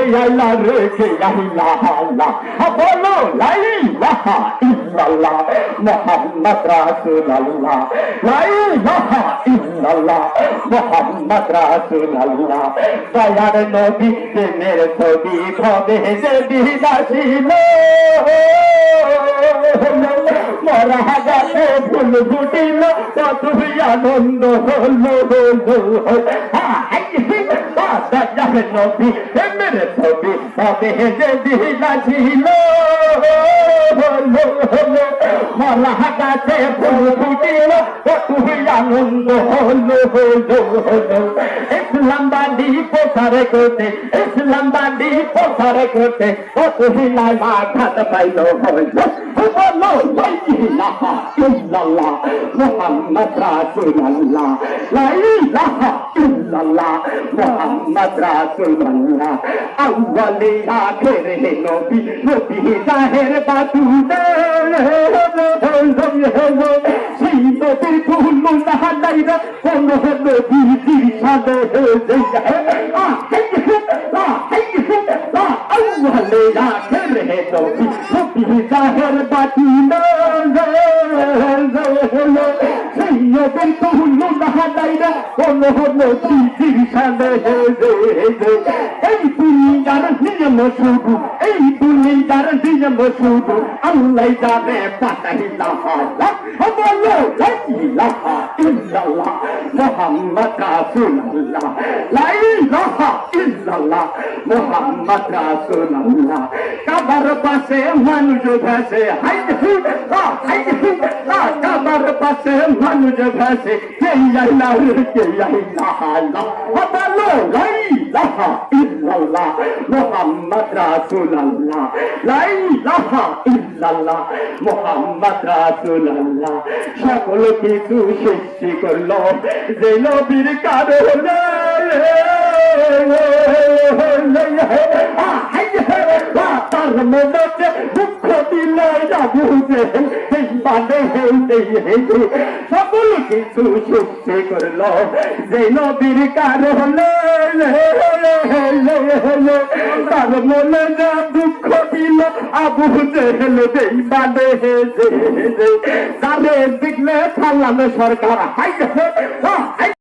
আইলা রেখে আইলা আল্লাহ বলো লা ইলাহা ইল্লাল্লাহ মুহাম্মদ রাসূলুল্লাহ লা ইলাহা ইল্লাল্লাহ মুহাম্মদ রাসূলুল্লাহ দয়ার নবী প্রেমের ছবি ভবে যে দিদাসিল মরা গাছে ফুল ফুটিল কত আনন্দ হলো দয়ার নবী প্রেমের ছবি ভবে যে দিদাসিল মরা গাছে ফুল ফুটিল কত আনন্দ হলো ইসলাম বাণী প্রচার করতে ইসলাম বাণী প্রচার করতে কত হিলায় মাঘাত পাইল হইল বলো লা ইলাহা ইল্লাল্লাহ মুহাম্মদ রাসূলুল্লাহ লা ইলাহা ইল্লাল্লাহ মুহাম্মদ রাসূলুল্লাহ আউয়ালে আখেরে নবী নবী জাহের বাতুদে সেই নবীর কুল্লু নাহালাইরা কোন নবী দিশাদে আউয়ালে আখেরে নবী নবী জাহের বাতুদে সেই নবীর কুল্লু নাহালাইরা কোন নবী দিশাদে এই দুনিয়ার নিয়ম শুধু এই দুনিয়ার নিয়ম শুধু আল্লাহ জানে পাতাইলা আল্লাহ বলো লা ইলাহা ইল্লাল্লাহ মুহাম্মদ রাসূলুল্লাহ লা ইলাহা ইল্লাল্লাহ মুহাম্মদ রাসূলুল্লাহ কাবার পাশে মানুষ ভাসে হাই কাবার পাশে মানুষ ভাসে কে আল্লাহ আল্লাহ বলো লা ইলাহা ইল্লাল্লাহ মুহাম্মদ রাসূলুল্লাহ লা ইলাহা ইল্লাল্লাহ মুহাম্মদ রাসূলুল্লাহ সকল কিছু সৃষ্টি করলো যে নবীর কারণে তার মনে দুঃখ দিলে বুঝে মানে সকল কিছু সৃষ্টি করলো যে নবীর কারণে তার মনে যা দুঃখ দিল আবু জেহেল বেঈমানে যারে দেখলে সালাম সরকার হাই